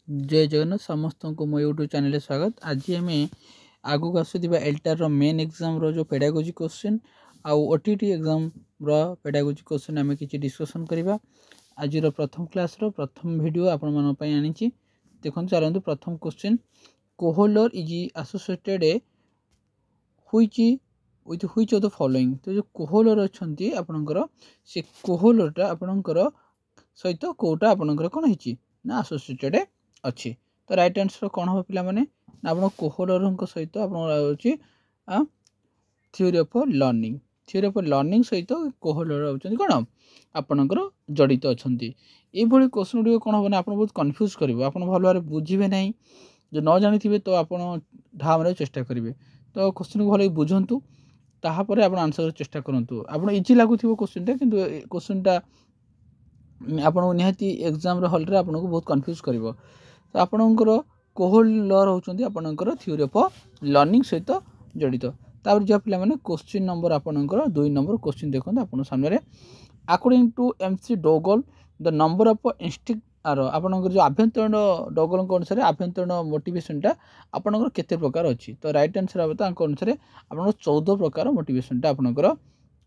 जय जगन्नाथ समस्त को मो यूट्यूब चैनल स्वागत। आज आम आगू आसुवा एल्टार मेन एग्जाम जो पेडागोजी क्वेश्चन आउ ओटीटी एग्जाम पेडागोजी क्वेश्चन आम कि डिस्कसन करवा। आज प्रथम क्लास प्रथम वीडियो आपण आनी देखो चलते। प्रथम question Kohler is associated with which of the following. तो जो कोहलर अच्छा आपणकर से कोहलरटा आपणकर सहित कोटा आपणकर कौन है ना एसोसिएटेड अच्छी। तो राइट आंसर कौन हम पिला माने ना आप कोहलर सहित आप थ्योरी ऑफ लर्निंग सहित कोहलर होती कौन आपणकर जड़ित अच्छा। ये क्वेश्चन गुड़ कौन हम आप बहुत कन्फ्यूज कर आप भल भाव बुझे ना जो न जानी थे तो आप ढा मारे चेष्टा करेंगे। तो क्वेश्चन को भल बुझंतु तापर आप आंसर चेष्टा करूँ। आप इजी लगुव क्वेश्चन टा कि क्वेश्चनटा आपको निहाती एग्जाम हल रे आपको बहुत कन्फ्यूज कर। तो आपणकर कोहलर होती आपणकर थ्योरी ऑफ लर्निंग सहित जड़ित। तापर जो पिला माने क्वेश्चन नंबर आपणकर 2 नंबर क्वेश्चन देखते आप सामने। According to McDougall the number of instinct आपणकर जो आभ्यंतरण डोगल अनुसार आभ्यंतरण मोटिवेशनटा आपणकर केते प्रकार अच्छी। तो राइट आंसर हम अनुसार आप 14 प्रकार मोटिवेशनटा आपणकर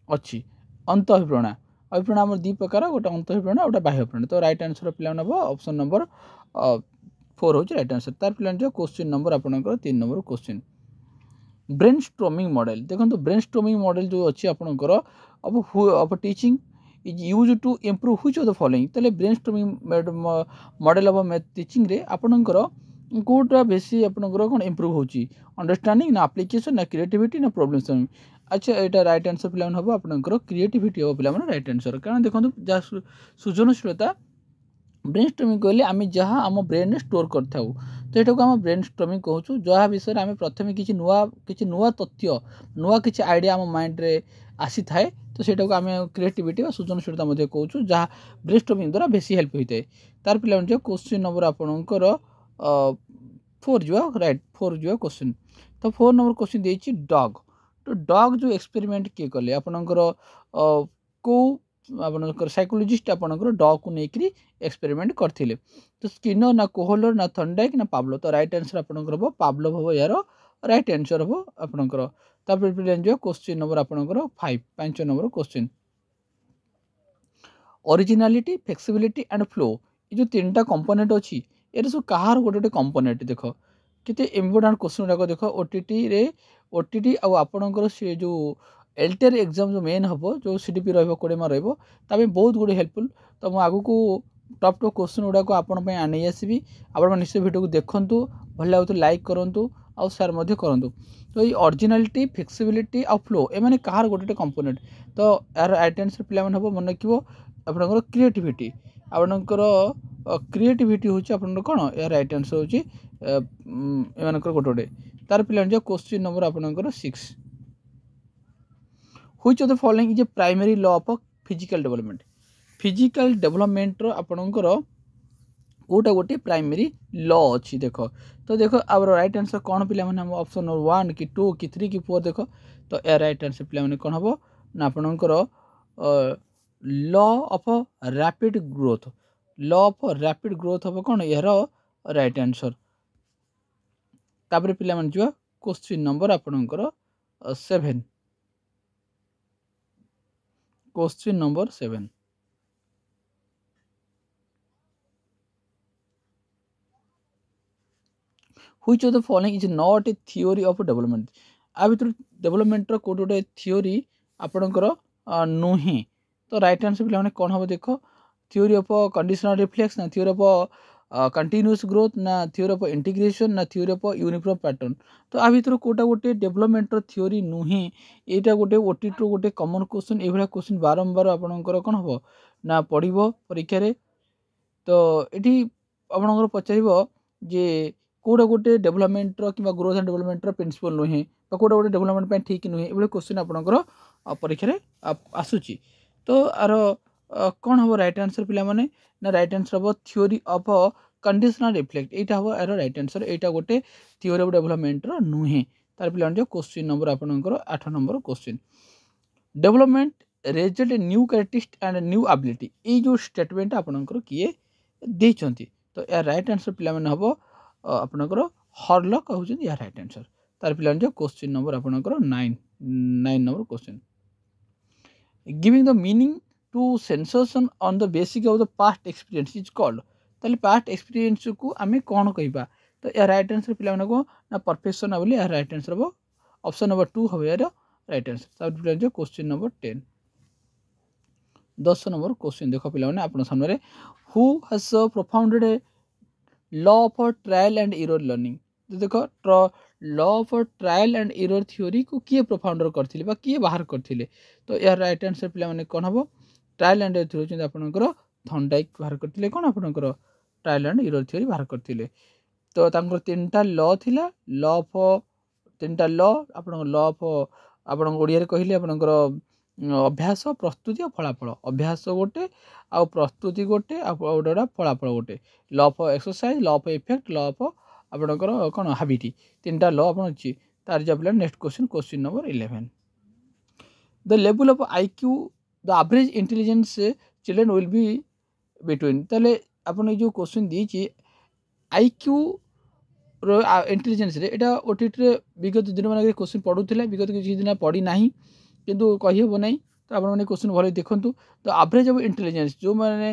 अच्छी। अंतःप्रेरणा अभिप्रेरणा आम 2 प्रकार गोटे अंतःप्रेरणा गोटे बाह्यप्रेरणा। तो राइट आंसर पिला ऑप्शन नंबर 4 हूँ राइट आंसर। तार पिला क्वेश्चन नंबर आपणकर 3 number question brainstorming model. देखो ब्रेन स्ट्रोमिंग मॉडल जो अच्छी आपणकर of teaching is use to improve which of the following. तो brainstorming model of teaching रे आपणकर कोटा बेसी आपणकर कौन इम्प्रूव होची अंडरस्टैंडिंग ना एप्लिकेशन ना क्रिएटिविटी ना प्रॉब्लम सॉल्विंग। अच्छा यहाँ राइट आंसर पिला हम आपणकर क्रिएटिविटी हम पिला राइट आंसर। कारण देखो जहाँ सृजनशीलता ब्रेन स्ट्रोमिंग कहले आम जहाँ आम ब्रेन में स्टोर करता तो यहाँ को आम ब्रेन स्ट्रोमिंग कहूँ जहाँ विषय आम प्रथम किसी नुआ तथ्य नुआ किसी आइडिया आम माइंड रे आसी थाए तो सेटा को आम क्रिएटिविटी और सृजनशीलता कहूँ जहाँ ब्रेन स्ट्रोमिंग द्वारा बेसी हेल्प होता है। तार पिला क्वेश्चन नंबर आपणकर 4 जो राइट 4 जो क्वेश्चन। तो 4 नंबर क्वेश्चन देछि डॉग। तो डॉग जो एक्सपेरिमेंट किए कले आपणकर को आपणकर साइकोलॉजिस्ट आपणकर डॉग को लेकर एक्सपेरिमेंट करथिले। तो स्किनर ना कोहलर ना थर्नडाइक ना पाब्लो। तो राइट आंसर आपणकर हम पाब्लो हम यार राइट आंसर हम आपणकर। तापर जो क्वेश्चन नंबर आपणकर 5 number question originality flexibility and flow. ये जो 3टा कंपोनेंट अच्छी ये सब कहार गोटे कंपोनेंट देख केते इम्पोर्टेंट क्वेश्चन गुड़ाक देख ओटीटी आपणकर से जो एल्टर एग्जाम जो मेन हम जो सीडीपी रोडे मार्क बहुत गुड हेल्पफुल। तो मुझे आगू को टॉप टॉप क्वेश्चन गुड़ाक आपण आनी आसबि आप निश्चय वीडियो को देखूँ भल लगे तो लाइक करूँ आउ शेयर मध्य करूँ। तो ये ओरिजिनालिटी फ्लेक्सिबिलिटी और फ्लो एम कहार गोटे कंपोनेंट। तो यार राइट आंसर पिला हम मन रखिए आपणकर क्रिएटिविटी आपणकर क्रिएटिविटी हूँ आपन कौन या राइट आंसर हूँ एमनकर गोटे गोटे। तार पिला क्वेश्चन नंबर आपणकर 6 which of the following is a primary law of physical development. Physical development आपणकर कोटा गोटे प्राइमरी लॉ अच्छी देख। तो देख अब राइट आंसर कौन पिला हम ऑप्शन नंबर 1 कि 2 कि 3 कि 4 देख। तो या राइट आंसर पिला कौन हम ना आपणकर law of rapid growth. Law of rapid growth हम कौन यार राइट आंसर। तापर पिला क्वेश्चन नंबर आपणकर 7 question number 7 which of the following is not a theory of development. आ भर डेवलपमेंट कोट गोटे थ्योरी आपणकर नुहे। तो राइट आंसर पिला कौन हम देख थ्योरी ऑफ कंडीशनल रिफ्लेक्स ना थ्योरी ऑफ कंटिन्यूअस ग्रोथ ना थ्योरी ऑफ इंटीग्रेशन ना थ्योरी ऑफ यूनिफॉर्म पैटर्न। तो आ भर कोटा गोटे डेवलपमेंट थ्योरी नुहे यहाँ गोटे ओटीटी गोटे कमन क्वेश्चन ये क्वेश्चन बारंबार आपणकर कौन हम ना पढ़ो परीक्षा रे। तो ये आपणकर पचार जे कोड़ा गोटे डेवलपमेंट कि ग्रोथ एंड डेवलपमेंट प्रिंसिपल नुहे कोड़ा गोटे डेवलपमेंट ठीक नुहे ये क्वेश्चन आपणकर परीक्षा आसूची। तो आर कौन हम राइट आंसर पिला माने ना राइट आंसर हम थ्योरी ऑफ कंडीशनल रिफ्लेक्ट यहाँ हम यार राइट आंसर यहाँ गोटे थ्योरी ऑफ डेवलपमेंट नुहे। तार पिला क्वेश्चन नंबर आपणकर 8 number question development result new characteristic and new ability. ये जो स्टेटमेंट आपणकर किए देइछंती। तो या राइट आंसर पिला माने हबो आपनकर हरलक होउछन या राइट आंसर। तार पिला जो क्वेश्चन नंबर आपनकर 9 number question giving the meaning to sensation on the basic of the past experience is called. ताले पास्ट एक्सपीरियंस को आमे कोन कहबा तो या राइट आंसर पिला माने को ना परफेक्शन बोली या राइट आंसर हबो ऑप्शन नंबर 2 हबो यार राइट आंसर। तार पिला जो क्वेश्चन नंबर 10 10 नंबर क्वेश्चन देखो पिला माने आपन सामने who has propounded a law of trial and error learning. तो देखो law of trial and error theory को किए प्रोफाउंडर करथिले बा किए बाहर करथिले तो या राइट आंसर पिला माने कोन हबो ट्रायल एंड एरर थ्योरी आपनकर थॉर्नडाइक बाहर करथिले कोन आपनकर ट्रायल एंड एरर थ्योरी बाहर करथिले। तो तांकर तीनटा लॉ थिला लॉ ऑफ तीनटा लॉ आपन लॉ ऑफ आपन ओडिया रे कहिले आपनकर अभ्यास प्रस्तुति और फलाफल अभ्यास गोटे आ प्रस्तुति गोटे आउटा फलाफल गोटे law of exercise law of effect law of आपनकर कौन हैबिट तीनटा लॉ आपन अछि। तार जब next question number 11 the level of IQ the average intelligence children will be between. ताले आपन जो क्वेश्चन दीची आईक्यू रो इंटेलिजेंस रे एटा ओटीटी रे विगत दिन माने क्वेश्चन पढुथिले विगत किछि दिन पढी नाही किंतु कहि हेबो नाही तो आपण माने क्वेश्चन भले देखंतु। तो एवरेज ऑफ इंटेलिजेंस जो माने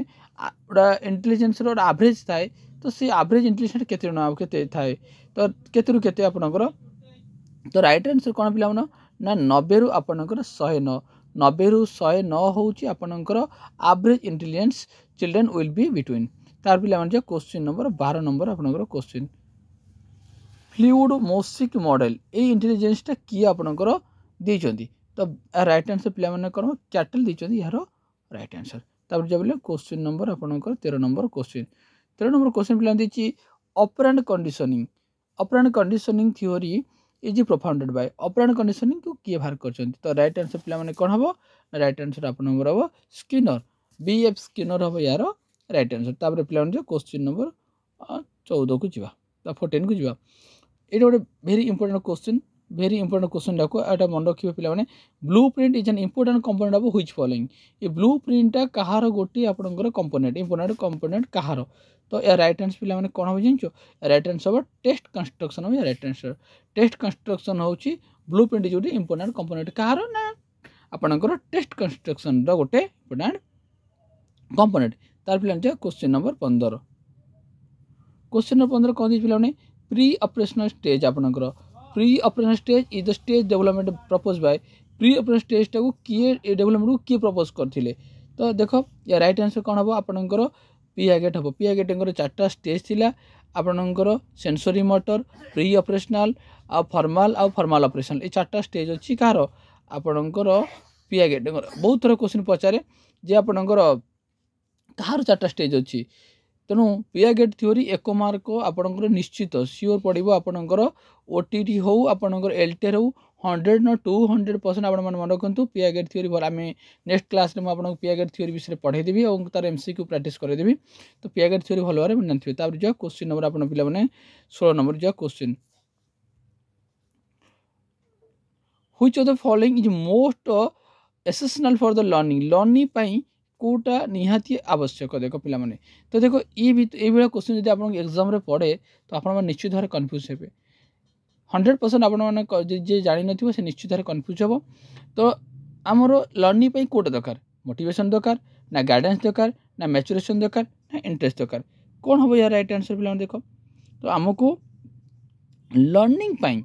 ओडा इंटेलिजेंस रो एवरेज थाए तो से एवरेज इंटेलिजेंस केते न केते थाए तो केते रु केते आपनकर तो राइट आंसर कोन पिला मन ना 90 रु आपनकर 109 90 रु 109 होउची आपनकर average intelligence children will be between. तार पिला मन जे क्वेश्चन नंबर 12 नंबर आपनकर क्वेश्चन फ्लूइड मोसिक मॉडल ए इंटेलिजेंस ता की आपनकर देइचंदी तो राइट आंसर पिला माने कोन कैटल देइचंदी यार राइट आंसर। तापर जब क्वेश्चन नंबर आपनकर 13 नंबर क्वेश्चन पिला देछि operant conditioning theory is propounded by operant conditioning को किए बाहर करचंदी तो राइट आंसर पिला माने कोन हबो राइट आंसर आपनकर हबो स्किनर बीएफ स्किनर हबो यार राइट आंसर। तापर पिला माने क्वेश्चन नंबर 14 को जिबा 14 को जिबा ये गोटे भेरी इंपोर्टेंट क्वेश्चन डाको एटा मन रखिबे पिला माने blueprint is an important component of which following ये ब्लूप्रिंट कहार गोटी आपनकर कंपोनेंट इंपोर्टेंट कंपोनेंट कहार तो या राइट आंसर पिला माने कोन हो जिंचो राइट आंसर हो टेस्ट कंस्ट्रक्शन हो या राइट आंसर टेस्ट कंस्ट्रक्शन होची ब्लूप्रिंट जोटी इंपोर्टेंट कंपोनेंट कहार ना आपनकर टेस्ट कंस्ट्रक्शन द गोटे इंपोर्टेंट कंपोनेंट। तार पिला क्वेश्चन नंबर 15 कोन दी पिला माने प्री ऑपरेशनल स्टेज आपनकर pre operational stage is the stage development propose by pre operational stage टाको किए डेवलपमेंट को किए प्रपोज करथिले तो देखो या राइट आंसर कोन हबो आपनकर पियागेट हबो पियागेटंकर चारटा स्टेज थिला आपनकर सेंसरी मोटर प्री ऑपरेशनल आ फॉर्मल ऑपरेशनल ए चारटा स्टेज अछि कार आपनकर पियागेटंकर बहुत थोड़ा क्वेश्चन पचारे जे आपनकर कहार चारटा स्टेज अछि तेणु पियागेट थ्योरी 1 मार्क आपनकर निश्चित सियोर पड़िबो आपनकर ओटीटी हो आपनकर एलटीआर हो 100 न 200% आपण मन रखंतु पियागेट थ्योरी भर आमे नेक्स्ट क्लास रे म आपन पियागेट थ्योरी विषय पढ़ाई देबी और तार एमसीक्यू प्रैक्टिस करे देबी तो पियागेट थ्योरी भल बारे मन थिबे। तापर जो क्वेश्चन नंबर आपन पिला माने 16 नंबर जो question which of the following is most essential for the learning पई कोटा निहाती आवश्यक देखो पिला माने तो देखो ये भी ए बेला क्वेश्चन यदि आपन एग्जाम रे पड़े तो आपन मन निश्चित भारे कंफ्यूज हेबे 100% आपन मन जे जानि नथिबो से निश्चित भारे कंफ्यूज हेबो। तो हमरो लर्निंग पई कोटा दरकार मोटिवेशन दरकार ना गाइडेंस दरकार ना मैच्योरेशन दरकार ना इंटरेस्ट दरकार कोन होबो यार राइट आंसर पिला देखो तो हमको लर्निंग पई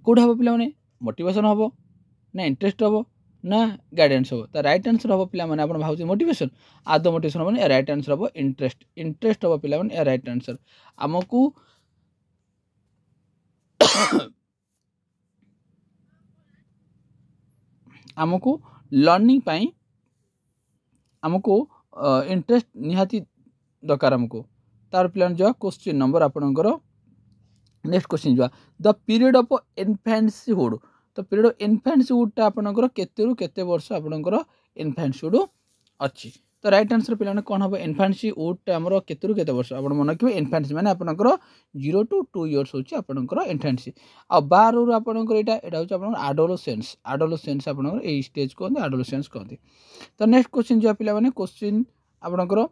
कोड हबो पिला माने मोटिवेशन हबो ना इंटरेस्ट हबो ना गाइडेंस हो तो राइट आंसर हम पिला माने आपण भाउची मोटिवेशन आदो मोटिवेशन हम राइट आंसर हम इंटरेस्ट हम पिला माने राइट आंसर हमको लर्निंग पाई हमको इंटरेस्ट निहाती दरकार हमको। तार पिला जो क्वेश्चन नंबर आपनकर नेक्स्ट क्वेश्चन जो द पीरियड ऑफ इन्फेंसीहुड तो पीरियड ऑफ इन्फेंसीहुड आपनकर केते रु केते वर्ष आपनकर इन्फेंसीहुड अछि तो राइट आंसर पिलाने कोन हबो इन्फेंसीहुड हमरो केते रु केते वर्ष आपण मन रखिबे इन्फेंसी माने आपनकर 0 to 2 इयर्स होछि आपनकर इन्फेंसी आ 12 रु आपनकर एटा होछि आपनकर एडोलेसेंस आपनकर ए स्टेज को एडोलेसेंस कहते। तो नेक्स्ट क्वेश्चन जो पिला माने क्वेश्चन आपनकर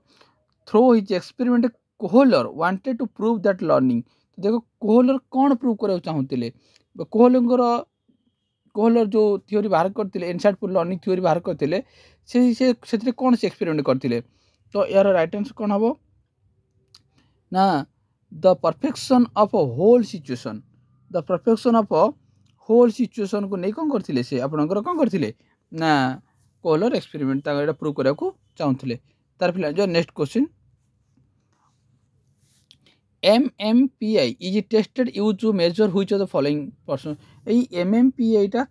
through his experiment Kohler wanted to prove that learning. तो देखो कोहलर कौन प्रूव करने चाहूले कोहलर जो थ्योरी बाहर करते इनसाइटफुल लर्निंग थ्योरी बाहर करते से कौन से एक्सपेरिमेंट करते। तो यार राइट आंसर कौन हम ना the perfection of a whole situation. The perfection of a whole situation को नहीं कौन करते से आपणकर कौन करते ना कोहलर एक्सपेरिमेंट प्रूव करने को चाहूले। तार फिर जो next question MMPI is tested used to measure which of the following person। यही MMPI टा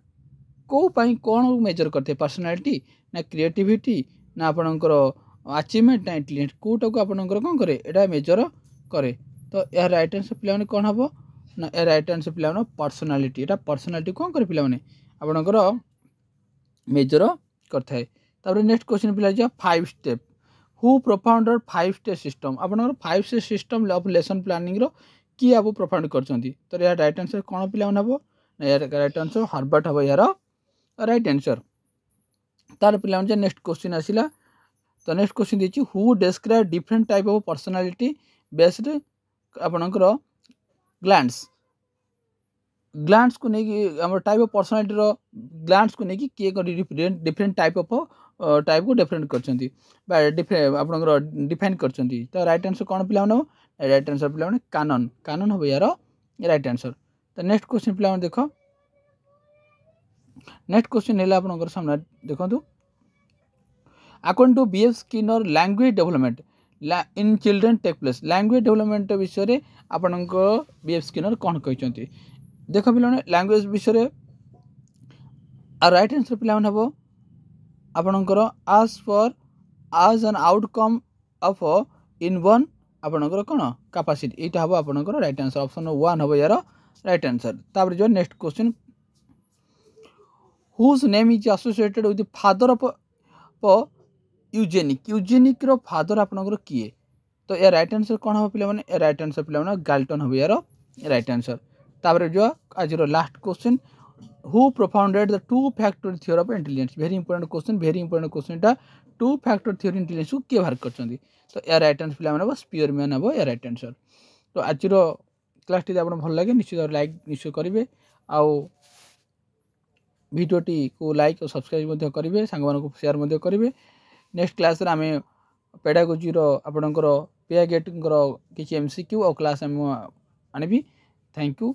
को पाई कौन मेजर करते पर्सनालिटी ना क्रिएटिविटी ना आपणकर अचीवमेंट ना इंटेलिजेंट कोटा को आपणकर कौन करे एटा मेजर करे। तो यार राइट आंसर पिला कौन हम ना यार राइट आंसर पिला पर्सनालिटी एटा पर्सनालिटी कौन करे पिला आपणकर मेजर करता है। तापर नेक्स्ट क्वेश्चन पिला जा 5 step who propounder 5 step system आपणकर 5 step system of lesson planning रो की आप प्रोफाउंड करछंती। तो यार राइट आंसर कौन पिला हम यार राइट आंसर हर्बर्ट हम यार राइट आंसर। तार पिला नेक्स्ट क्वेश्चन आसिला। तो नेक्स्ट क्वेश्चन देखिए who describe different type of personality based आपणकर ग्लांस को नहीं आम टाइप ऑफ पर्सनालिटी रो ग्लांस को नहीं किए डिफरेंट टाइप ऑफ टाइप को डिफरेंट कर आपणकर डिफाइन कर। तो राइट आंसर कौन पिला राइट आंसर पिला कानन कानन हम यार राइट आंसर। तो नेक्स्ट क्वेश्चन पिला देख नेक्स्ट क्वेश्चन है आपनकर सामने देखो according to BF Skinner language development in children take place language development विषय आपनकर BF स्किनर कौन कहते देख पे लैंग्वेज विषय राइट आंसर पिला हम आपनकर आज an outcome of in one आपनकर कौन कैपेसिटी यहाँ हम आपनकर राइट आंसर ऑप्शन 1 हम यार राइट आंसर। तापर जो next question whose name is associated with father of eugenic eugenic रो फादर आपनकर किए। तो यार राइट आंसर कौन हम पे राइट आंसर पे गाल्टन हम यार राइट आंसर। तापर जो आज last question who propounded the 2 factor theory of intelligence very important question टा 2 फैक्टर थ्योरी इंटेलिजेंस को किए बाहर करछंती। तो यार राइट आंसर पे स्पीयरमैन हम यार राइट आंसर। तो आज क्लास टी आप भल लगे निश्चित लाइक निश्चय करेंगे आउ भिडियोटी को लाइक और सब्सक्राइब करेंगे सांग सेयार करेंगे। नेक्स्ट क्लास रे आमे पेडागोजी रो आपणकर पेया गेट किसी MCQ और क्लास आनी। Thank you.